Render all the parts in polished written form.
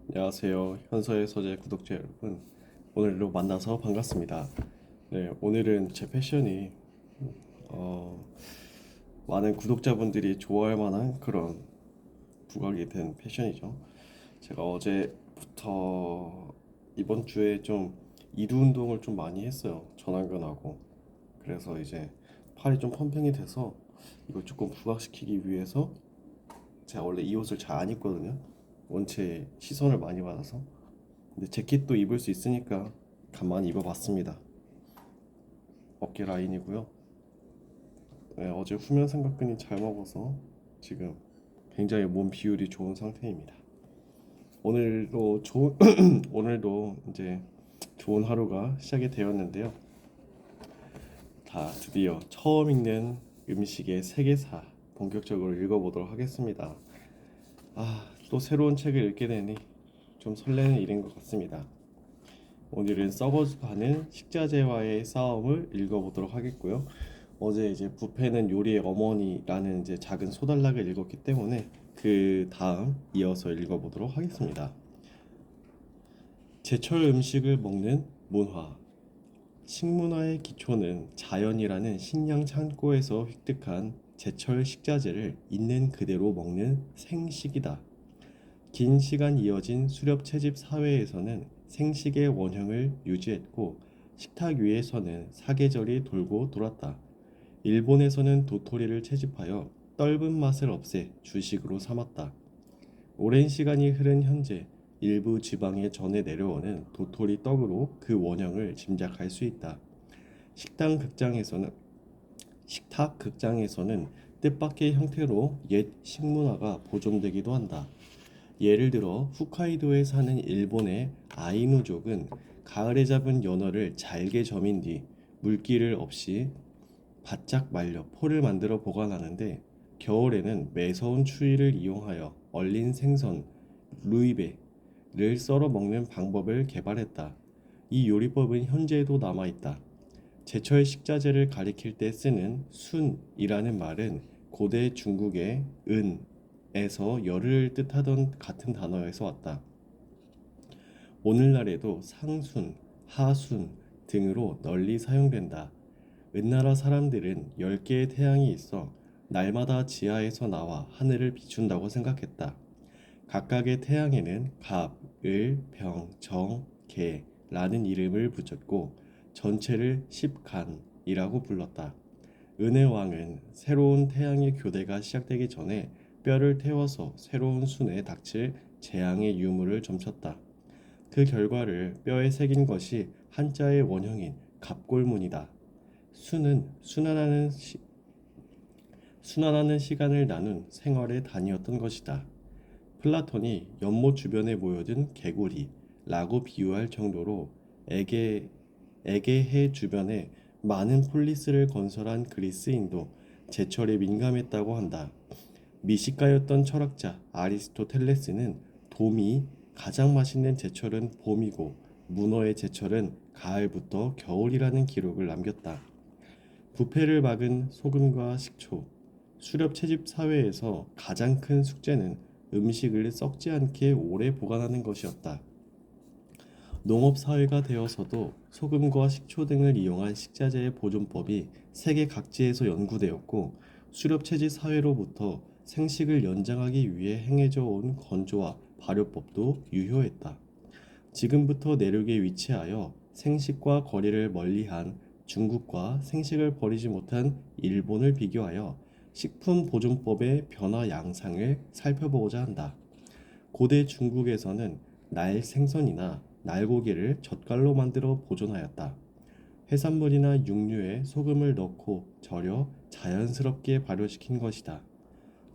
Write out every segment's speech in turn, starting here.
안녕하세요. 현서의 서재 구독자 여러분. 오늘도 만나서 반갑습니다. 네, 오늘은 제 패션이 어, 많은 구독자분들이 좋아할 만한 그런 부각이 된 패션이죠. 제가 어제부터 이번 주에 좀 이두 운동을 좀 많이 했어요. 전완근하고. 그래서 이제 팔이 좀 펌핑이 돼서 이걸 조금 부각시키기 위해서 제가 원래 이 옷을 잘 안 입거든요. 원체 시선을 많이 받아서. 근데 재킷도 입을 수 있으니까 간만에 입어봤습니다. 어깨 라인이고요. 네, 어제 후면 삼각근이 잘 먹어서 지금 굉장히 몸 비율이 좋은 상태입니다. 오늘도 좋은 오늘도 이제 좋은 하루가 시작이 되었는데요. 다 드디어 처음 읽는 음식의 세계사 본격적으로 읽어보도록 하겠습니다. 또 새로운 책을 읽게 되니 좀 설레는 일인 것 같습니다. 오늘은 썩어가는 식자재와의 싸움을 읽어보도록 하겠고요. 어제 이제 부패는 요리의 어머니라는 이제 작은 소단락을 읽었기 때문에 그 다음 이어서 읽어보도록 하겠습니다. 제철 음식을 먹는 문화. 식문화의 기초는 자연이라는 식량 창고에서 획득한 제철 식자재를 있는 그대로 먹는 생식이다. 긴 시간 이어진 수렵 채집 사회에서는 생식의 원형을 유지했고 식탁 위에서는 사계절이 돌고 돌았다. 일본에서는 도토리를 채집하여 떫은 맛을 없애 주식으로 삼았다. 오랜 시간이 흐른 현재 일부 지방에 전해 내려오는 도토리 떡으로 그 원형을 짐작할 수 있다. 식당 극장에서는 식탁 극장에서는 뜻밖의 형태로 옛 식문화가 보존되기도 한다. 예를 들어 홋카이도에 사는 일본의 아이누족은 가을에 잡은 연어를 잘게 저민 뒤 물기를 없이 바짝 말려 포를 만들어 보관하는데 겨울에는 매서운 추위를 이용하여 얼린 생선 루이베를 썰어 먹는 방법을 개발했다. 이 요리법은 현재에도 남아있다. 제철 식자재를 가리킬 때 쓰는 순이라는 말은 고대 중국의 은에서 열을 뜻하던 같은 단어에서 왔다. 오늘날에도 상순, 하순 등으로 널리 사용된다. 은나라 사람들은 10개의 태양이 있어 날마다 지하에서 나와 하늘을 비춘다고 생각했다. 각각의 태양에는 갑, 을, 병, 정, 개라는 이름을 붙였고 전체를 십간이라고 불렀다. 은의 왕은 새로운 태양의 교대가 시작되기 전에 뼈를 태워서 새로운 순에 닥칠 재앙의 유물을 점쳤다. 그 결과를 뼈에 새긴 것이 한자의 원형인 갑골문이다. 수는 순환하는 시간을 나눈 생활의 단위였던 것이다. 플라톤이 연못 주변에 모여든 개구리라고 비유할 정도로 에게, 에게해 주변에 많은 폴리스를 건설한 그리스인도 제철에 민감했다고 한다. 미식가였던 철학자 아리스토텔레스는 돔이 가장 맛있는 제철은 봄이고 문어의 제철은 가을부터 겨울이라는 기록을 남겼다. 부패를 막은 소금과 식초. 수렵 채집 사회에서 가장 큰 숙제는 음식을 썩지 않게 오래 보관하는 것이었다. 농업 사회가 되어서도 소금과 식초 등을 이용한 식자재의 보존법이 세계 각지에서 연구되었고 수렵 채집 사회로부터 생식을 연장하기 위해 행해져 온 건조와 발효법도 유효했다. 지금부터 내륙에 위치하여 생식과 거리를 멀리한 중국과 생식을 버리지 못한 일본을 비교하여 식품 보존법의 변화 양상을 살펴보고자 한다. 고대 중국에서는 날 생선이나 날고기를 젓갈로 만들어 보존하였다. 해산물이나 육류에 소금을 넣고 절여 자연스럽게 발효시킨 것이다.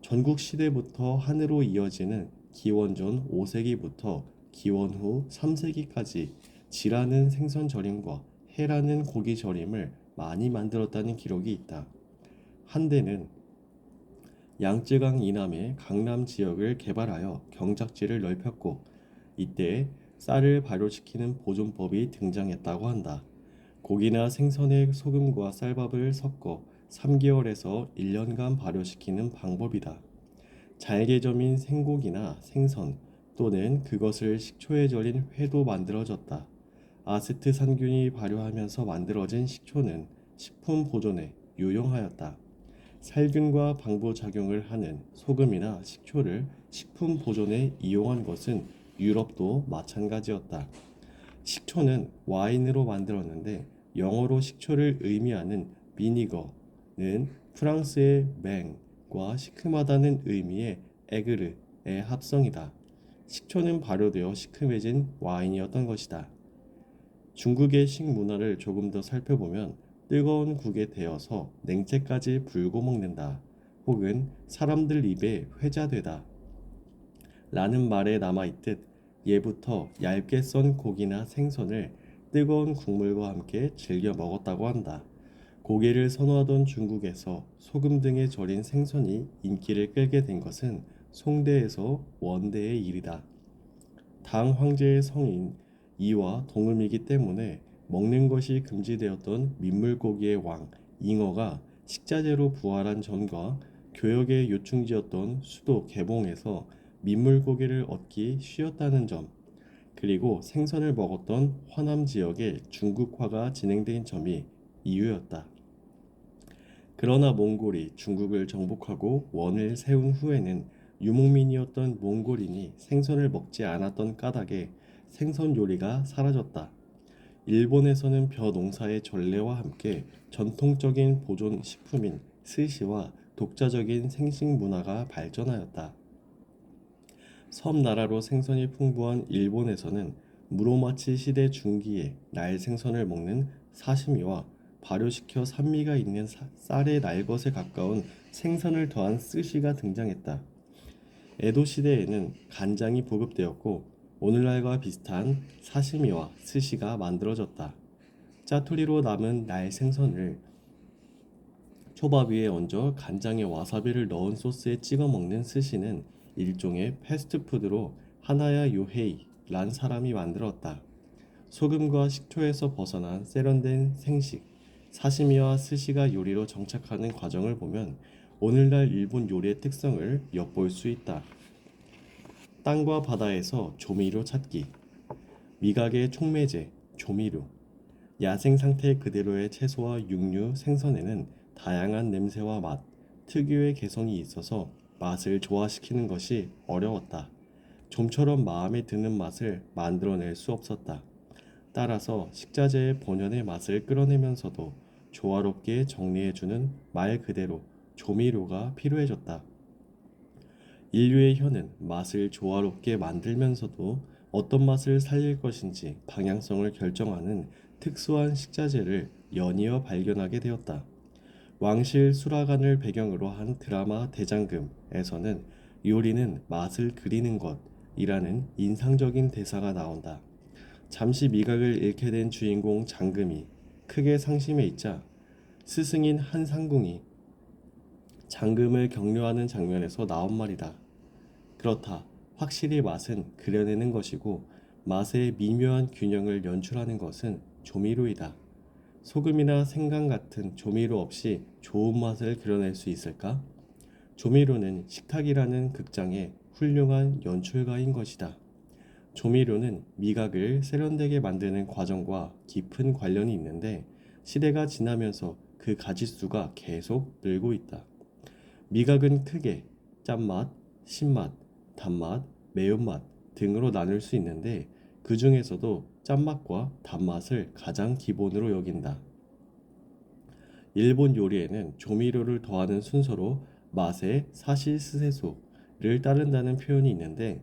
전국 시대부터 한으로 이어지는 기원전 5세기부터 기원 후 3세기까지 지라는 생선 절임과 해라는 고기 절임을 많이 만들었다는 기록이 있다. 한때는 양쯔강 이남의 강남 지역을 개발하여 경작지를 넓혔고 이때 쌀을 발효시키는 보존법이 등장했다고 한다. 고기나 생선의 소금과 쌀밥을 섞어 3개월에서 1년간 발효시키는 방법이다. 잘게 저민 생고기나 생선, 또는 그것을 식초에 절인 회도 만들어졌다. 아세트 산균이 발효하면서 만들어진 식초는 식품 보존에 유용하였다. 살균과 방부작용을 하는 소금이나 식초를 식품 보존에 이용한 것은 유럽도 마찬가지였다. 식초는 와인으로 만들었는데 영어로 식초를 의미하는 비니거는 프랑스의 맹과 시큼하다는 의미의 에그르의 합성이다. 식초는 발효되어 시큼해진 와인이었던 것이다. 중국의 식문화를 조금 더 살펴보면 뜨거운 국에 데워서 냉채까지 불고 먹는다. 혹은 사람들 입에 회자되다. 라는 말에 남아있듯 예부터 얇게 썬 고기나 생선을 뜨거운 국물과 함께 즐겨 먹었다고 한다. 고기를 선호하던 중국에서 소금 등에 절인 생선이 인기를 끌게 된 것은 송대에서 원대의 일이다. 당 황제의 성인 이와 동음이기 때문에 먹는 것이 금지되었던 민물고기의 왕 잉어가 식자재로 부활한 점과 교역의 요충지였던 수도 개봉에서 민물고기를 얻기 쉬웠다는 점, 그리고 생선을 먹었던 화남 지역에 중국화가 진행된 점이 이유였다. 그러나 몽골이 중국을 정복하고 원을 세운 후에는 유목민이었던 몽골인이 생선을 먹지 않았던 까닭에 생선 요리가 사라졌다. 일본에서는 벼 농사의 전례와 함께 전통적인 보존 식품인 스시와 독자적인 생식 문화가 발전하였다. 섬나라로 생선이 풍부한 일본에서는 무로마치 시대 중기에 날 생선을 먹는 사시미와 발효시켜 산미가 있는 쌀의 날것에 가까운 생선을 더한 스시가 등장했다. 에도 시대에는 간장이 보급되었고 오늘날과 비슷한 사시미와 스시가 만들어졌다. 짜투리로 남은 날 생선을 초밥 위에 얹어 간장에 와사비를 넣은 소스에 찍어 먹는 스시는 일종의 패스트푸드로 하나야 요헤이란 사람이 만들었다. 소금과 식초에서 벗어난 세련된 생식, 사시미와 스시가 요리로 정착하는 과정을 보면 오늘날 일본 요리의 특성을 엿볼 수 있다. 땅과 바다에서 조미료 찾기, 미각의 촉매제, 조미료, 야생 상태 그대로의 채소와 육류, 생선에는 다양한 냄새와 맛, 특유의 개성이 있어서 맛을 조화시키는 것이 어려웠다. 좀처럼 마음에 드는 맛을 만들어낼 수 없었다. 따라서 식자재의 본연의 맛을 끌어내면서도 조화롭게 정리해주는 말 그대로 조미료가 필요해졌다. 인류의 혀는 맛을 조화롭게 만들면서도 어떤 맛을 살릴 것인지 방향성을 결정하는 특수한 식자재를 연이어 발견하게 되었다. 왕실 수라간을 배경으로 한 드라마 대장금에서는 요리는 맛을 그리는 것이라는 인상적인 대사가 나온다. 잠시 미각을 잃게 된 주인공 장금이 크게 상심해 있자 스승인 한상궁이 장금을 격려하는 장면에서 나온 말이다. 그렇다. 확실히 맛은 그려내는 것이고 맛의 미묘한 균형을 연출하는 것은 조미료이다. 소금이나 생강 같은 조미료 없이 좋은 맛을 그려낼 수 있을까? 조미료는 식탁이라는 극장의 훌륭한 연출가인 것이다. 조미료는 미각을 세련되게 만드는 과정과 깊은 관련이 있는데 시대가 지나면서 그 가짓수가 계속 늘고 있다. 미각은 크게 짠맛, 신맛, 단맛, 매운맛 등으로 나눌 수 있는데 그 중에서도 짠맛과 단맛을 가장 기본으로 여긴다. 일본 요리에는 조미료를 더하는 순서로 맛의 사시스세소를 따른다는 표현이 있는데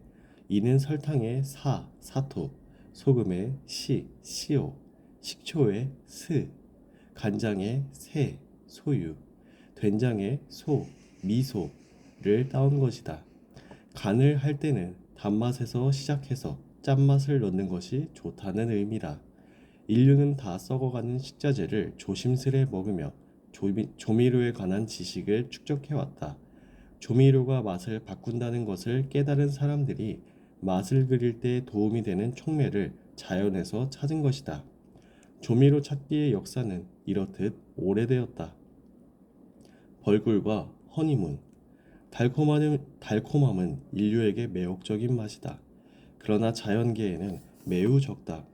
이는 설탕의 사, 사토, 소금의 시, 시오, 식초의 스, 간장의 세, 소유, 된장의 소, 미소를 따온 것이다. 간을 할 때는 단맛에서 시작해서 짠맛을 넣는 것이 좋다는 의미다. 인류는 다 썩어가는 식자재를 조심스레 먹으며 조미료에 관한 지식을 축적해왔다. 조미료가 맛을 바꾼다는 것을 깨달은 사람들이 맛을 그릴 때 도움이 되는 촉매를 자연에서 찾은 것이다. 조미료 찾기의 역사는 이렇듯 오래되었다. 벌꿀과 허니문 달콤함은 인류에게 매혹적인 맛이다. 그러나 자연계에는 매우 적다.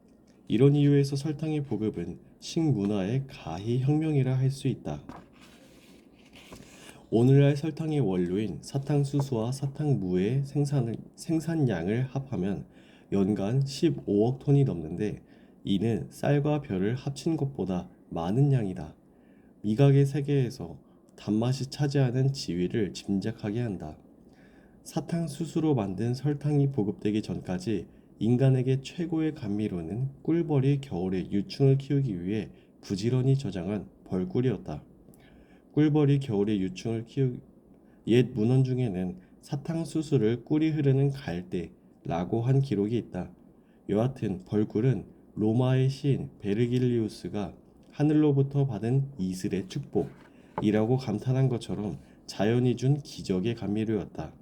이런 이유에서 설탕의 보급은 식문화의 가히 혁명이라 할 수 있다. 오늘날 설탕의 원료인 사탕수수와 사탕무의 생산량을 합하면 연간 15억 톤이 넘는데 이는 쌀과 벼를 합친 것보다 많은 양이다. 미각의 세계에서 단맛이 차지하는 지위를 짐작하게 한다. 사탕수수로 만든 설탕이 보급되기 전까지 인간에게 최고의 감미료는 꿀벌이 겨울에 유충을 키우기 위해 부지런히 저장한 벌꿀이었다. 꿀벌이 겨울에 유충을 옛 문헌 중에는 사탕수수를 꿀이 흐르는 갈대라고 한 기록이 있다. 여하튼 벌꿀은 로마의 시인 베르길리우스가 하늘로부터 받은 이슬의 축복이라고 감탄한 것처럼 자연이 준 기적의 감미료였다.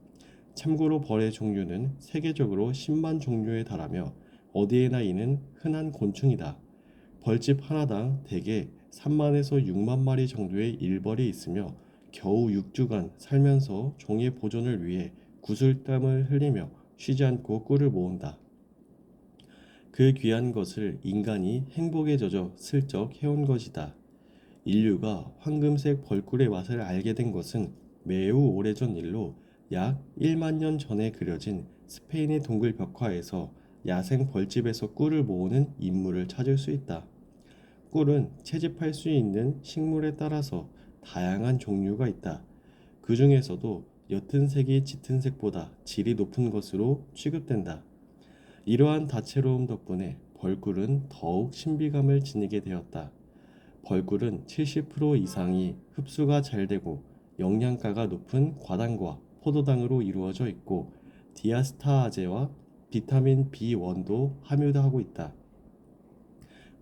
참고로 벌의 종류는 세계적으로 10만 종류에 달하며 어디에나 있는 흔한 곤충이다. 벌집 하나당 대개 3만에서 6만 마리 정도의 일벌이 있으며 겨우 6주간 살면서 종의 보존을 위해 구슬땀을 흘리며 쉬지 않고 꿀을 모은다. 그 귀한 것을 인간이 행복에 젖어 슬쩍 해온 것이다. 인류가 황금색 벌꿀의 맛을 알게 된 것은 매우 오래전 일로 약 1만 년 전에 그려진 스페인의 동굴 벽화에서 야생 벌집에서 꿀을 모으는 인물을 찾을 수 있다. 꿀은 채집할 수 있는 식물에 따라서 다양한 종류가 있다. 그 중에서도 옅은 색이 짙은 색보다 질이 높은 것으로 취급된다. 이러한 다채로움 덕분에 벌꿀은 더욱 신비감을 지니게 되었다. 벌꿀은 70% 이상이 흡수가 잘 되고 영양가가 높은 과당과 포도당으로 이루어져 있고 디아스타아제와 비타민 B1도 함유하고 있다.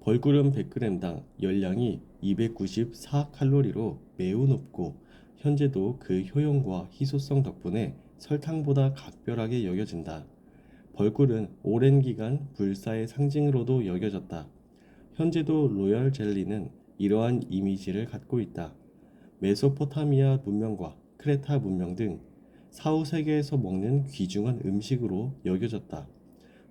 벌꿀은 100g당 열량이 294칼로리로 매우 높고 현재도 그 효용과 희소성 덕분에 설탕보다 각별하게 여겨진다. 벌꿀은 오랜 기간 불사의 상징으로도 여겨졌다. 현재도 로열 젤리는 이러한 이미지를 갖고 있다. 메소포타미아 문명과 크레타 문명 등 사후 세계에서 먹는 귀중한 음식으로 여겨졌다.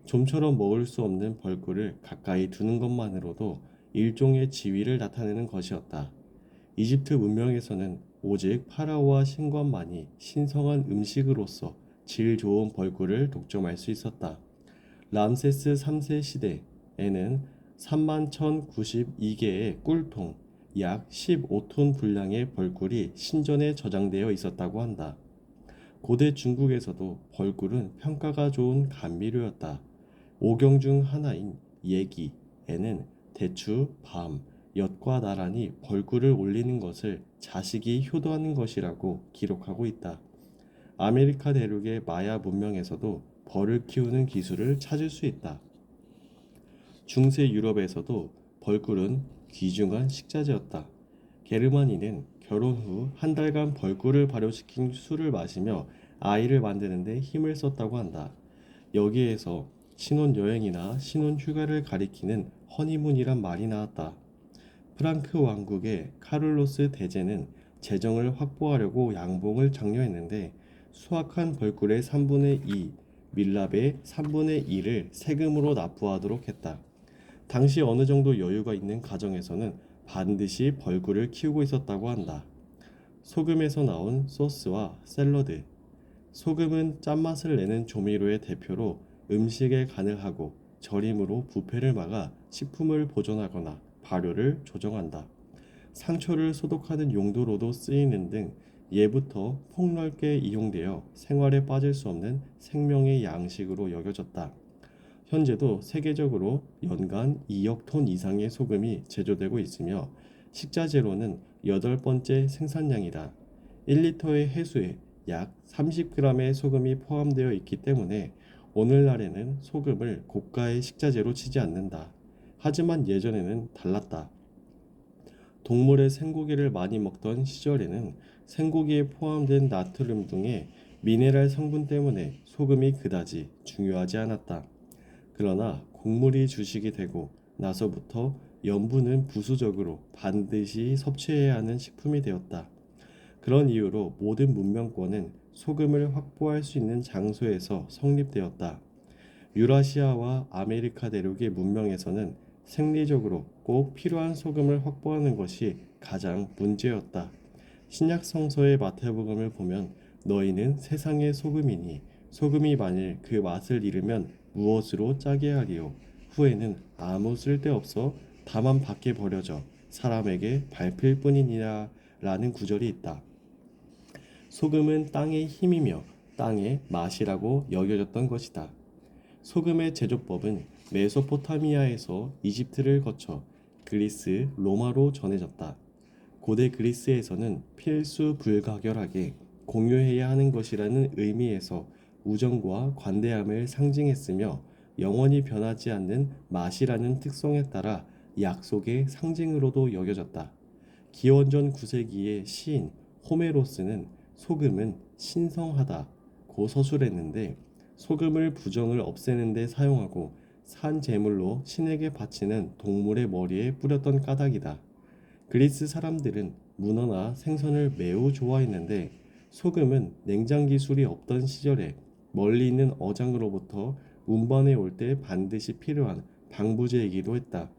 좀처럼 먹을 수 없는 벌꿀을 가까이 두는 것만으로도 일종의 지위를 나타내는 것이었다. 이집트 문명에서는 오직 파라오와 신관만이 신성한 음식으로서 질 좋은 벌꿀을 독점할 수 있었다. 람세스 3세 시대에는 31,092개의 꿀통, 약 15톤 분량의 벌꿀이 신전에 저장되어 있었다고 한다. 고대 중국에서도 벌꿀은 평가가 좋은 감미료였다. 오경 중 하나인 예기에는 대추, 밤, 엿과 나란히 벌꿀을 올리는 것을 자식이 효도하는 것이라고 기록하고 있다. 아메리카 대륙의 마야 문명에서도 벌을 키우는 기술을 찾을 수 있다. 중세 유럽에서도 벌꿀은 귀중한 식자재였다. 게르마니는 결혼 후 한 달간 벌꿀을 발효시킨 술을 마시며 아이를 만드는 데 힘을 썼다고 한다. 여기에서 신혼여행이나 신혼휴가를 가리키는 허니문이란 말이 나왔다. 프랑크 왕국의 카를로스 대제는 재정을 확보하려고 양봉을 장려했는데 수확한 벌꿀의 3분의 2, 밀랍의 3분의 1을 세금으로 납부하도록 했다. 당시 어느 정도 여유가 있는 가정에서는 반드시 벌꿀을 키우고 있었다고 한다. 소금에서 나온 소스와 샐러드. 소금은 짠맛을 내는 조미료의 대표로 음식에 간을 하고 절임으로 부패를 막아 식품을 보존하거나 발효를 조정한다. 상처를 소독하는 용도로도 쓰이는 등 예부터 폭넓게 이용되어 생활에 빠질 수 없는 생명의 양식으로 여겨졌다. 현재도 세계적으로 연간 2억 톤 이상의 소금이 제조되고 있으며 식자재로는 8번째 생산량이다. 1리터의 해수에 약 30g의 소금이 포함되어 있기 때문에 오늘날에는 소금을 고가의 식자재로 치지 않는다. 하지만 예전에는 달랐다. 동물의 생고기를 많이 먹던 시절에는 생고기에 포함된 나트륨 등의 미네랄 성분 때문에 소금이 그다지 중요하지 않았다. 그러나 곡물이 주식이 되고 나서부터 염분은 부수적으로 반드시 섭취해야 하는 식품이 되었다. 그런 이유로 모든 문명권은 소금을 확보할 수 있는 장소에서 성립되었다. 유라시아와 아메리카 대륙의 문명에서는 생리적으로 꼭 필요한 소금을 확보하는 것이 가장 문제였다. 신약 성서의 마태복음을 보면 너희는 세상의 소금이니 소금이 만일 그 맛을 잃으면 무엇으로 짜게 하리요. 후에는 아무 쓸데없어 다만 밖에 버려져 사람에게 밟힐 뿐이니라 라는 구절이 있다. 소금은 땅의 힘이며 땅의 맛이라고 여겨졌던 것이다. 소금의 제조법은 메소포타미아에서 이집트를 거쳐 그리스, 로마로 전해졌다. 고대 그리스에서는 필수 불가결하게 공유해야 하는 것이라는 의미에서 우정과 관대함을 상징했으며 영원히 변하지 않는 맛이라는 특성에 따라 약속의 상징으로도 여겨졌다. 기원전 9세기의 시인 호메로스는 소금은 신성하다고 서술했는데 소금을 부정을 없애는 데 사용하고 산 제물로 신에게 바치는 동물의 머리에 뿌렸던 까닭이다. 그리스 사람들은 문어나 생선을 매우 좋아했는데 소금은 냉장 기술이 없던 시절에 멀리 있는 어장으로부터 운반해 올 때 반드시 필요한 방부제이기도 했다.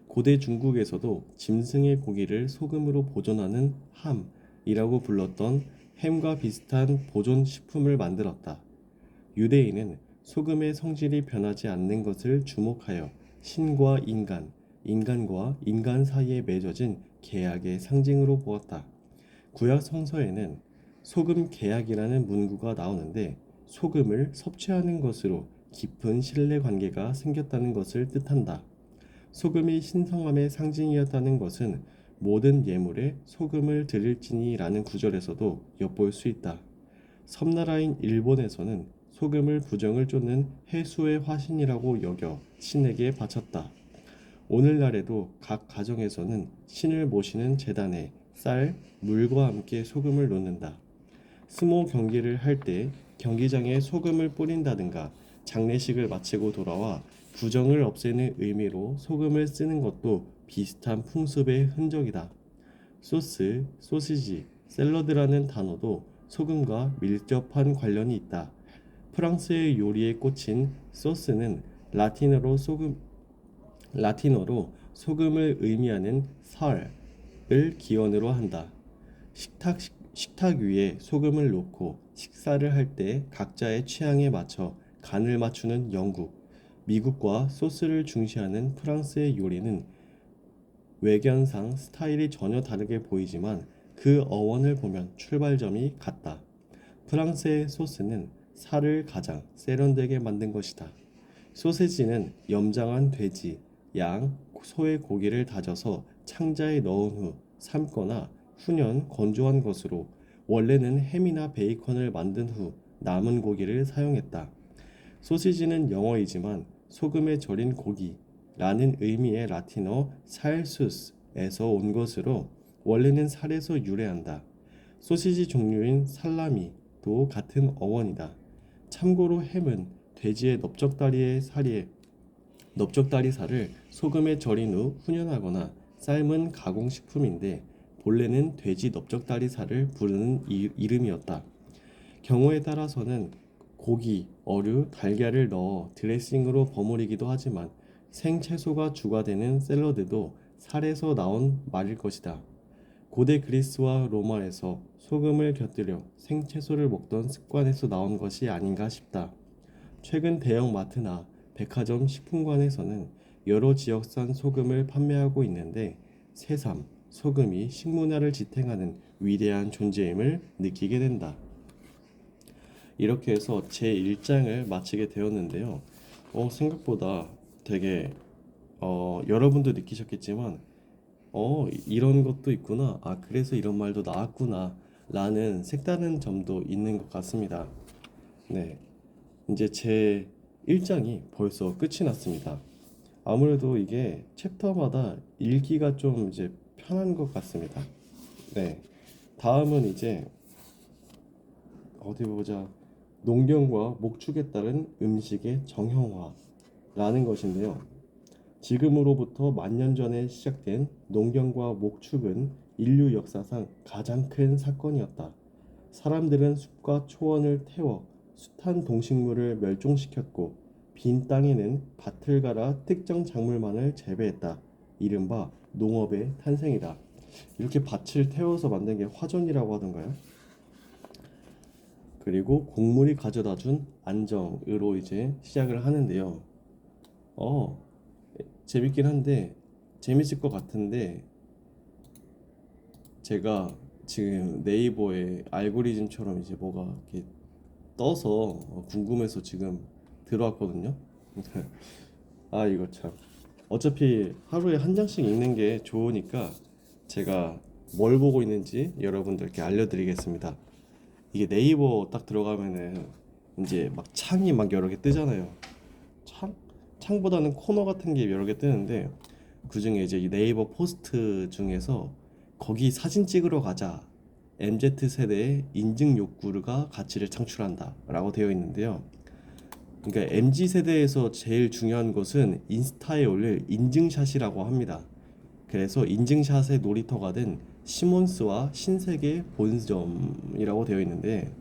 고대 중국에서도 짐승의 고기를 소금으로 보존하는 함이라고 불렀던 햄과 비슷한 보존 식품을 만들었다. 유대인은 소금의 성질이 변하지 않는 것을 주목하여 신과 인간, 인간과 인간 사이에 맺어진 계약의 상징으로 보았다. 구약 성서에는 소금 계약이라는 문구가 나오는데 소금을 섭취하는 것으로 깊은 신뢰 관계가 생겼다는 것을 뜻한다. 소금이 신성함의 상징이었다는 것은 모든 예물에 소금을 드릴지니라는 구절에서도 엿볼 수 있다. 섬나라인 일본에서는 소금을 부정을 쫓는 해수의 화신이라고 여겨 신에게 바쳤다. 오늘날에도 각 가정에서는 신을 모시는 제단에 쌀, 물과 함께 소금을 놓는다. 스모 경기를 할 때 경기장에 소금을 뿌린다든가 장례식을 마치고 돌아와 부정을 없애는 의미로 소금을 쓰는 것도 비슷한 풍습의 흔적이다. 소스, 소시지, 샐러드라는 단어도 소금과 밀접한 관련이 있다. 프랑스의 요리에 꽂힌 소스는 라틴어로 소금을 의미하는 설을 기원으로 한다. 식탁 위에 소금을 놓고 식사를 할 때 각자의 취향에 맞춰 간을 맞추는 영국, 미국과 소스를 중시하는 프랑스의 요리는 외견상 스타일이 전혀 다르게 보이지만 그 어원을 보면 출발점이 같다. 프랑스의 소스는 살을 가장 세련되게 만든 것이다. 소세지는 염장한 돼지, 양, 소의 고기를 다져서 창자에 넣은 후 삶거나 훈연 건조한 것으로 원래는 햄이나 베이컨을 만든 후 남은 고기를 사용했다. 소시지는 영어이지만 소금에 절인 고기라는 의미의 라틴어 살수스에서 온 것으로 원래는 살에서 유래한다. 소시지 종류인 살라미도 같은 어원이다. 참고로 햄은 돼지의 넓적다리 살을 소금에 절인 후 훈연하거나 삶은 가공식품인데 본래는 돼지 넓적다리 살을 부르는 이름이었다. 경우에 따라서는 고기, 어류, 달걀을 넣어 드레싱으로 버무리기도 하지만 생채소가 주가 되는 샐러드도 살에서 나온 말일 것이다. 고대 그리스와 로마에서 소금을 곁들여 생채소를 먹던 습관에서 나온 것이 아닌가 싶다. 최근 대형 마트나 백화점 식품관에서는 여러 지역산 소금을 판매하고 있는데 새삼 소금이 식문화를 지탱하는 위대한 존재임을 느끼게 된다. 이렇게 해서 제 1장을 마치게 되었는데요. 생각보다 되게 여러분도 느끼셨겠지만 이런 것도 있구나. 그래서 이런 말도 나왔구나. 라는 색다른 점도 있는 것 같습니다. 네. 이제 제 1장이 벌써 끝이 났습니다. 아무래도 이게 챕터마다 읽기가 좀 이제 편한 것 같습니다. 네. 다음은 이제 어디 보자. 농경과 목축에 따른 음식의 정형화라는 것인데요. 지금으로부터 만년 전에 시작된 농경과 목축은 인류 역사상 가장 큰 사건이었다. 사람들은 숲과 초원을 태워 숱한 동식물을 멸종시켰고 빈 땅에는 밭을 갈아 특정 작물만을 재배했다. 이른바 농업의 탄생이다. 이렇게 밭을 태워서 만든 게 화전이라고 하던가요? 그리고 곡물이 가져다준 안정으로 이제 시작을 하는데요. 어, 재밌긴 한데 재밌을 것 같은데 제가 지금 네이버에 알고리즘처럼 이제 뭐가 이렇게 떠서 궁금해서 지금 들어왔거든요. 아 이거 참 어차피 하루에 한 장씩 읽는 게 좋으니까 제가 뭘 보고 있는지 여러분들께 알려드리겠습니다. 이게 네이버 딱 들어가면은 이제 막 창이 막 여러 개 뜨잖아요. 창? 창보다는 코너 같은 게 여러 개 뜨는데 그중에 이제 이 네이버 포스트 중에서 거기 사진 찍으러 가자. MZ 세대의 인증 욕구가 가치를 창출한다 라고 되어 있는데요. 그러니까 MZ 세대에서 제일 중요한 것은 인스타에 올릴 인증샷이라고 합니다. 그래서 인증샷의 놀이터가 된 시몬스와 신세계 본점이라고 되어 있는데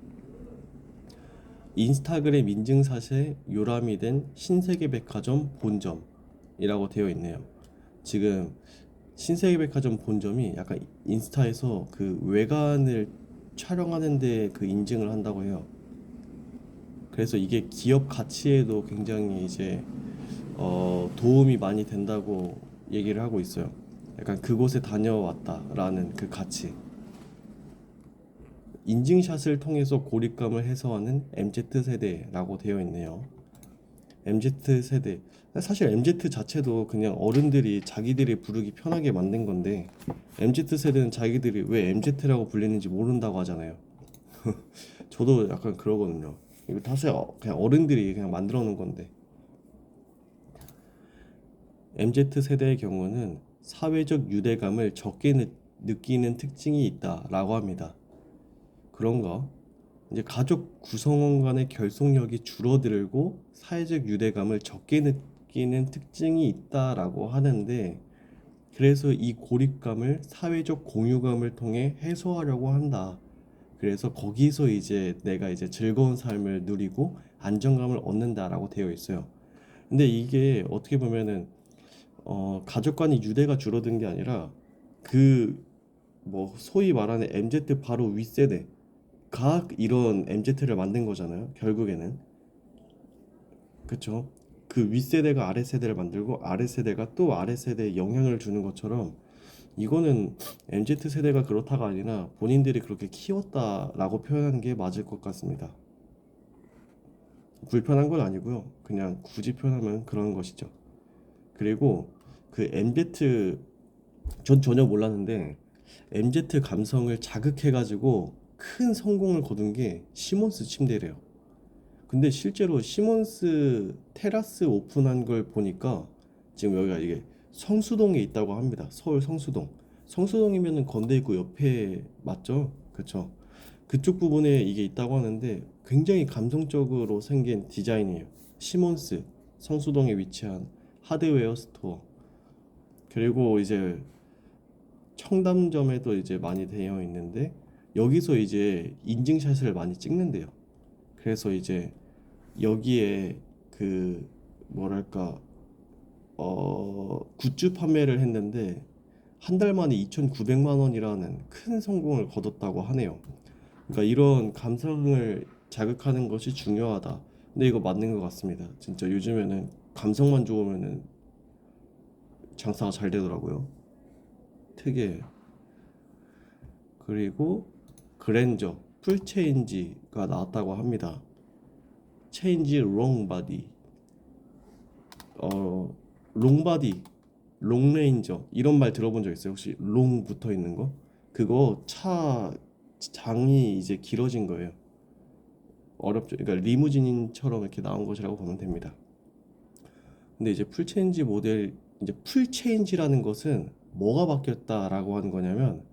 인스타그램 인증샷에 요람이 된 신세계백화점 본점이라고 되어 있네요. 지금 신세계백화점 본점이 약간 인스타에서 그 외관을 촬영하는데 그 인증을 한다고 해요. 그래서 이게 기업 가치에도 굉장히 이제 도움이 많이 된다고 얘기를 하고 있어요. 약간 그곳에 다녀왔다라는 그 가치. 인증샷을 통해서 고립감을 해소하는 MZ세대라고 되어 있네요. MZ세대. 사실 MZ 자체도 그냥 어른들이 자기들이 부르기 편하게 만든 건데 MZ세대는 자기들이 왜 MZ라고 불리는지 모른다고 하잖아요. 저도 약간 그러거든요. 이거 사실 그냥 어른들이 그냥 만들어 놓은 건데 MZ세대의 경우는 사회적 유대감을 적게 느끼는 특징이 있다라고 합니다. 그런가? 이제 가족 구성원 간의 결속력이 줄어들고 사회적 유대감을 적게 느끼는 특징이 있다라고 하는데 그래서 이 고립감을 사회적 공유감을 통해 해소하려고 한다. 그래서 거기서 이제 내가 이제 즐거운 삶을 누리고 안정감을 얻는다라고 되어 있어요. 근데 이게 어떻게 보면은 가족 간의 유대가 줄어든 게 아니라 그 뭐 소위 말하는 MZ 바로 윗세대 각 이런 MZ를 만든 거잖아요. 결국에는 그쵸? 그 윗세대가 아랫세대를 만들고 아랫세대가 또 아랫세대에 영향을 주는 것처럼 이거는 MZ 세대가 그렇다가 아니라 본인들이 그렇게 키웠다라고 표현하는 게 맞을 것 같습니다. 불편한 건 아니고요. 그냥 굳이 표현하면 그런 것이죠. 그리고 그 MZ 전 전혀 몰랐는데 MZ 감성을 자극해가지고 큰 성공을 거둔 게 시몬스 침대래요. 근데 실제로 시몬스 테라스 오픈한 걸 보니까 지금 여기가 이게 성수동에 있다고 합니다. 서울 성수동. 성수동이면은 건대입구 옆에 맞죠? 그쵸? 그쪽 부분에 이게 있다고 하는데 굉장히 감성적으로 생긴 디자인이에요. 시몬스 성수동에 위치한 하드웨어 스토어. 그리고 이제 청담점에도 이제 많이 되어 있는데 여기서 이제 인증샷을 많이 찍는데요. 그래서 이제 여기에 그 뭐랄까 굿즈 판매를 했는데 한 달 만에 2,900만 원이라는 큰 성공을 거뒀다고 하네요. 그러니까 이런 감성을 자극하는 것이 중요하다. 근데 이거 맞는 것 같습니다. 진짜 요즘에는 감성만 좋으면은 장사가 잘 되더라고요. 특이해요. 그리고 그랜저 풀체인지가 나왔다고 합니다. 체인지 롱바디 어 롱바디 롱레인저 이런 말 들어본 적 있어요? 혹시 롱 붙어 있는 거? 그거 차 장이 이제 길어진 거예요. 어렵죠. 그러니까 리무진처럼 이렇게 나온 것이라고 보면 됩니다. 근데 이제 풀체인지 모델 이제 풀체인지라는 것은 뭐가 바뀌었다라고 하는 거냐면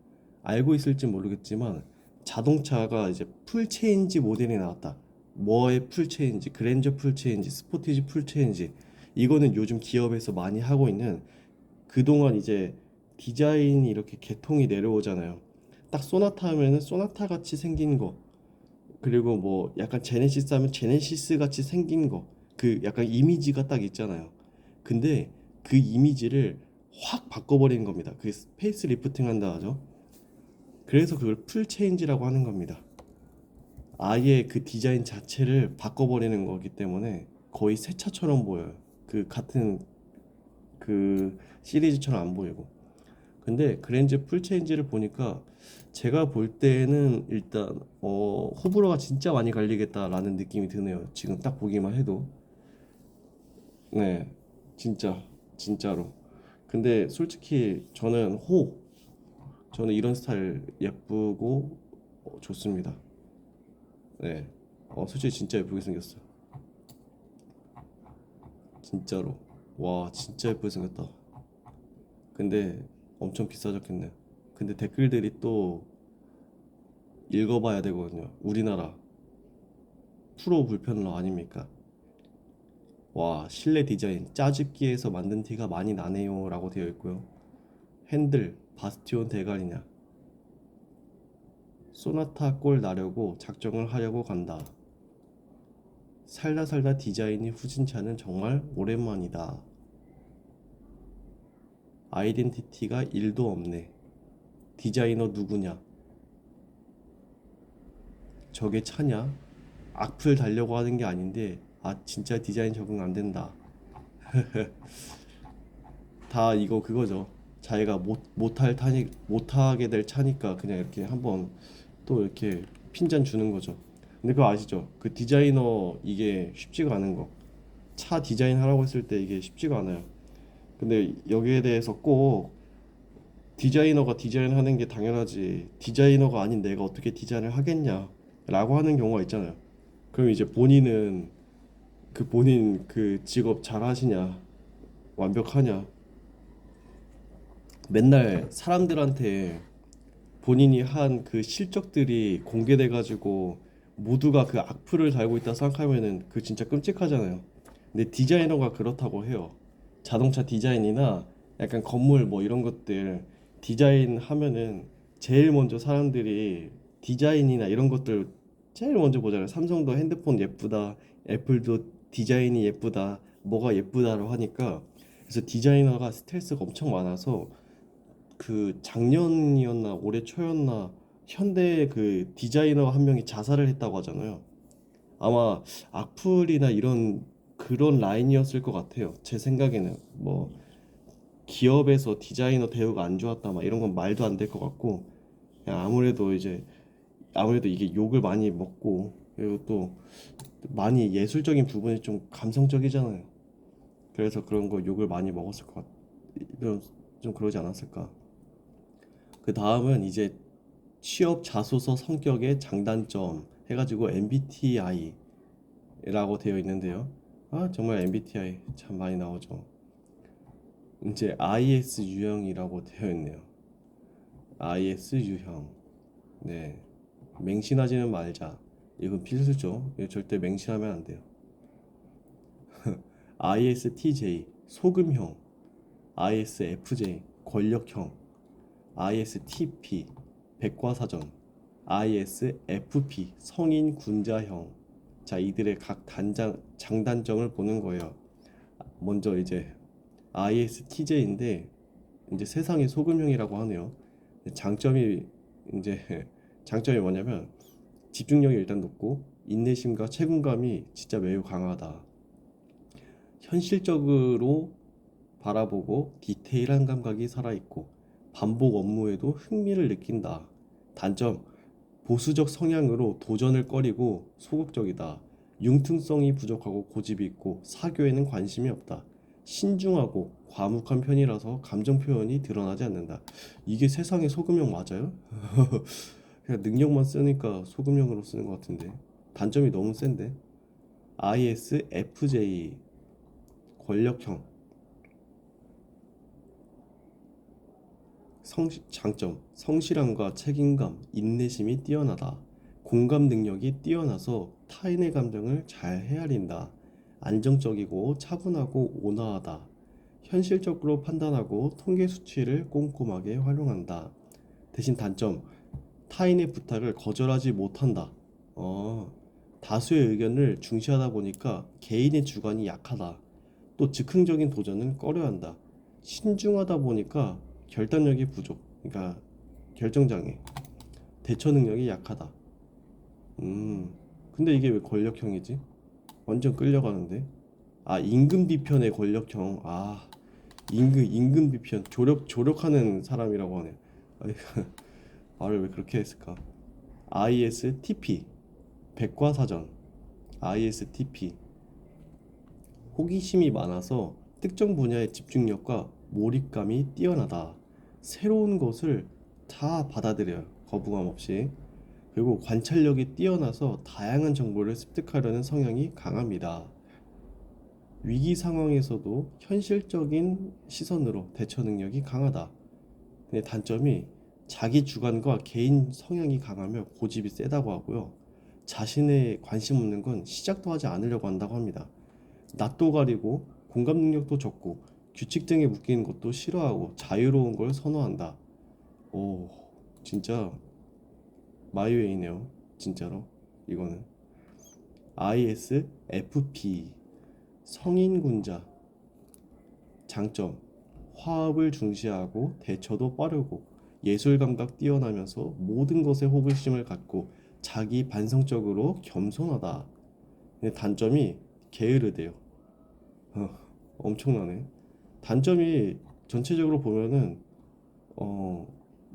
알고 있을지 모르겠지만 자동차가 이제 풀체인지 모델이 나왔다. 뭐의 풀체인지, 그랜저 풀체인지, 스포티지 풀체인지 이거는 요즘 기업에서 많이 하고 있는 그동안 이제 디자인이 이렇게 개통이 내려오잖아요. 딱 소나타 하면은 소나타 같이 생긴 거 그리고 뭐 약간 제네시스 하면 제네시스 같이 생긴 거 그 약간 이미지가 딱 있잖아요. 근데 그 이미지를 확 바꿔버리는 겁니다. 그게 페이스 리프팅 한다 하죠. 그래서 그걸 풀 체인지라고 하는 겁니다. 아예 그 디자인 자체를 바꿔버리는 거기 때문에 거의 새 차처럼 보여요. 그 같은 그 시리즈처럼 안 보이고. 근데 그랜저 풀 체인지를 보니까 제가 볼 때는 일단 호불호가 진짜 많이 갈리겠다라는 느낌이 드네요. 지금 딱 보기만 해도. 네, 진짜 진짜로. 근데 솔직히 저는 이런 스타일 예쁘고 좋습니다. 네, 솔직히 진짜 예쁘게 생겼어요. 진짜로. 와, 진짜 예쁘게 생겼다. 근데 엄청 비싸졌겠네요. 근데 댓글들이 또 읽어봐야 되거든요. 우리나라 프로 불편러 아닙니까? 와, 실내 디자인 짜집기에서 만든 티가 많이 나네요 라고 되어 있고요. 핸들 바스티온 대가리냐, 소나타 꼴 나려고 작정을 하려고 간다. 살다 살다 디자인이 후진차는 정말 오랜만이다. 아이덴티티가 1도 없네. 디자이너 누구냐? 저게 차냐? 악플 달려고 하는 게 아닌데, 진짜 디자인 적응 안 된다. 다 이거 그거죠. 자기가 못하게 될 차니까 그냥 이렇게 한번 또 이렇게 핀잔 주는 거죠. 근데 그거 아시죠? 그 디자이너 이게 쉽지가 않은 거. 차 디자인 하라고 했을 때 이게 쉽지가 않아요. 근데 여기에 대해서 꼭 디자이너가 디자인하는 게 당연하지, 디자이너가 아닌 내가 어떻게 디자인을 하겠냐 라고 하는 경우가 있잖아요. 그럼 이제 본인 그 직업 잘 하시냐, 완벽하냐, 맨날 사람들한테 본인이 한 그 실적들이 공개돼 가지고 모두가 그 악플을 달고 있다 생각하면은 그 진짜 끔찍하잖아요. 근데 디자이너가 그렇다고 해요. 자동차 디자인이나 약간 건물 뭐 이런 것들 디자인 하면은 제일 먼저 사람들이 디자인이나 이런 것들 제일 먼저 보잖아요. 삼성도 핸드폰 예쁘다, 애플도 디자인이 예쁘다, 뭐가 예쁘다라고 하니까. 그래서 디자이너가 스트레스가 엄청 많아서 그 작년이었나 올해 초였나 현대 그 디자이너 한 명이 자살을 했다고 하잖아요. 아마 악플이나 이런 그런 라인이었을 것 같아요. 제 생각에는 뭐 기업에서 디자이너 대우가 안 좋았다 막 이런 건 말도 안 될 것 같고, 그냥 아무래도 이게 욕을 많이 먹고, 그리고 또 많이 예술적인 부분이 좀 감성적이잖아요. 그래서 그런 거 욕을 많이 먹었을 것 같, 좀 그러지 않았을까. 그 다음은 이제 취업 자소서 성격의 장단점 해가지고 MBTI라고 되어 있는데요. 정말 MBTI 참 많이 나오죠. 이제 IS 유형이라고 되어 있네요. IS 유형. 네. 맹신하지는 말자. 이건 필수죠. 이거 절대 맹신하면 안 돼요. ISTJ 소금형, ISFJ 권력형, ISTP 백과사전, ISFP 성인 군자형. 자, 이들의 각 장단점을 보는 거예요. 먼저 이제 ISTJ인데 이제 세상의 소금형이라고 하네요. 장점이 이제 장점이 뭐냐면 집중력이 일단 높고 인내심과 책임감이 진짜 매우 강하다. 현실적으로 바라보고 디테일한 감각이 살아있고 반복 업무에도 흥미를 느낀다. 단점, 보수적 성향으로 도전을 꺼리고 소극적이다. 융통성이 부족하고 고집이 있고 사교에는 관심이 없다. 신중하고 과묵한 편이라서 감정 표현이 드러나지 않는다. 이게 세상의 소금형 맞아요? 그냥 능력만 쓰니까 소금형으로 쓰는 것 같은데. 단점이 너무 센데. ISFJ 권력형. 장점, 성실함과 책임감, 인내심이 뛰어나다. 공감 능력이 뛰어나서 타인의 감정을 잘 헤아린다. 안정적이고 차분하고 온화하다. 현실적으로 판단하고 통계 수치를 꼼꼼하게 활용한다. 대신 단점, 타인의 부탁을 거절하지 못한다. 어, 다수의 의견을 중시하다 보니까 개인의 주관이 약하다. 또 즉흥적인 도전은 꺼려한다. 신중하다 보니까 결단력이 부족. 그러니까 결정장애, 대처 능력이 약하다. 근데 이게 왜 권력형이지? 완전 끌려가는데. 아, 임금 비편의 권력형. 아, 임금 비편. 조력하는 사람이라고 하네. 아이, 말을 왜 그렇게 했을까? ISTP, 백과사전. ISTP, 호기심이 많아서 특정 분야의 집중력과 몰입감이 뛰어나다. 새로운 것을 다 받아들여요. 거부감 없이. 그리고 관찰력이 뛰어나서 다양한 정보를 습득하려는 성향이 강합니다. 위기 상황에서도 현실적인 시선으로 대처 능력이 강하다. 근데 단점이 자기 주관과 개인 성향이 강하며 고집이 세다고 하고요. 자신의 관심 없는 건 시작도 하지 않으려고 한다고 합니다. 낯도 가리고 공감 능력도 적고 규칙 등에 묶이는 것도 싫어하고 자유로운 걸 선호한다. 오, 진짜 마이웨이네요. 진짜로 이거는. ISFP, 성인군자. 장점, 화합을 중시하고 대처도 빠르고 예술 감각 뛰어나면서 모든 것에 호기심을 갖고 자기 반성적으로 겸손하다. 근데 단점이 게으르대요. 어, 엄청나네. 단점이 전체적으로 보면은 어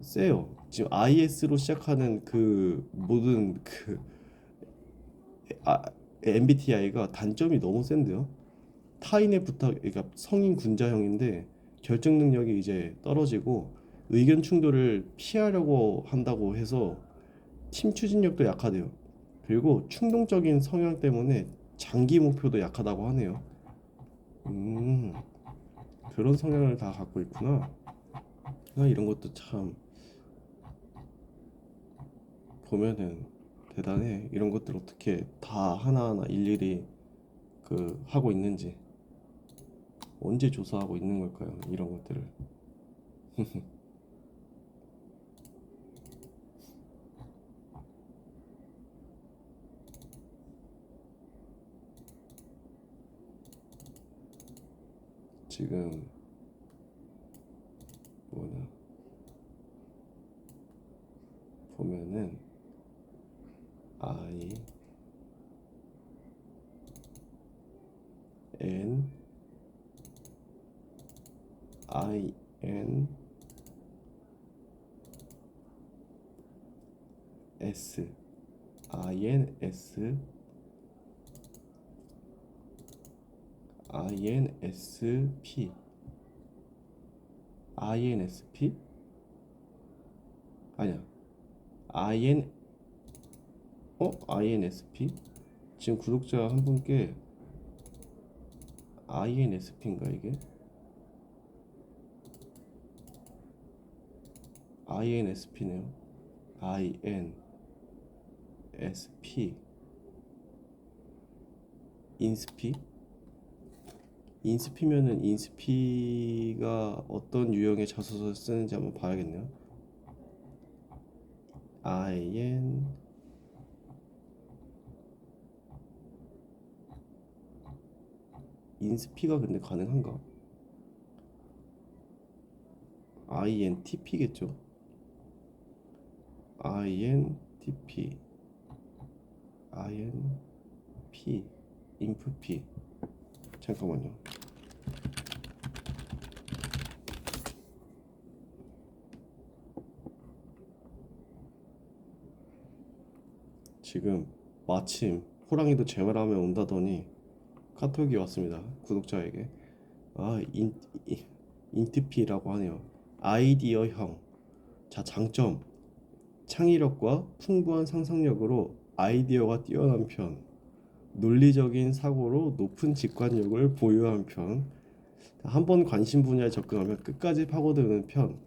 세요. 지금 IS로 시작하는 그 모든 그 아, MBTI가 단점이 너무 센데요. 타인의 부탁, 그러니까 성인 군자형인데 결정 능력이 이제 떨어지고 의견 충돌을 피하려고 한다고 해서 팀 추진력도 약하대요. 그리고 충동적인 성향 때문에 장기 목표도 약하다고 하네요. 음, 그런 성향을 다 갖고 있구나. 아, 이런 것도 참 보면은 대단해. 이런 것들 어떻게 다 하나하나 일일이 그 하고 있는지 언제 조사하고 있는 걸까요? 이런 것들을. 지금 뭐냐 보면은 I N I N S INS INSP INSP 아니야 IN INSP 지금 구독자 한 분께 INSP인가 이게 INSP네요. INSP 인스피 인스피면은 인스피가 어떤 유형의 자소서를 쓰는지 한번 봐야겠네요. IN 인스피가 근데 가능한가? INTP겠죠? INTP INP 인프피 잠깐만요. 지금 마침 호랑이도 제 말하면 온다더니 카톡이 왔습니다. 구독자에게. 아, 인트피라고 하네요. 아이디어형. 자, 장점. 창의력과 풍부한 상상력으로 아이디어가 뛰어난 편. 논리적인 사고로 높은 직관력을 보유한 편. 한 번 관심 분야에 접근하면 끝까지 파고드는 편.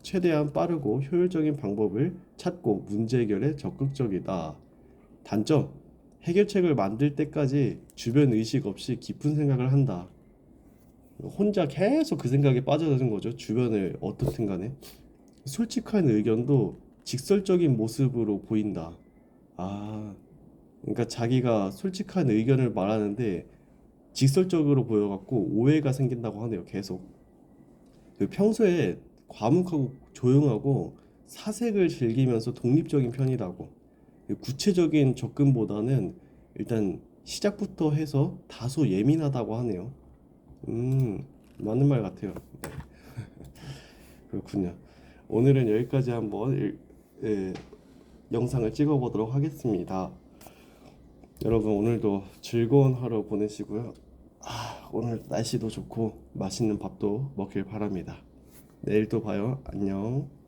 최대한 빠르고 효율적인 방법을 찾고 문제 해결에 적극적이다. 단점. 해결책을 만들 때까지 주변 의식 없이 깊은 생각을 한다. 혼자 계속 그 생각에 빠져드는 거죠. 주변을 어떻든 간에. 솔직한 의견도 직설적인 모습으로 보인다. 아, 그러니까 자기가 솔직한 의견을 말하는데 직설적으로 보여갖고 오해가 생긴다고 하네요. 계속. 그 평소에 과묵하고 조용하고 사색을 즐기면서 독립적인 편이라고. 그 구체적인 접근보다는 일단 시작부터 해서 다소 예민하다고 하네요. 맞는 말 같아요. 네, 그렇군요. 오늘은 여기까지 한번 예, 영상을 찍어보도록 하겠습니다. 여러분 오늘도 즐거운 하루 보내시고요. 오늘 날씨도 좋고 맛있는 밥도 먹길 바랍니다. 내일 또 봐요. 안녕.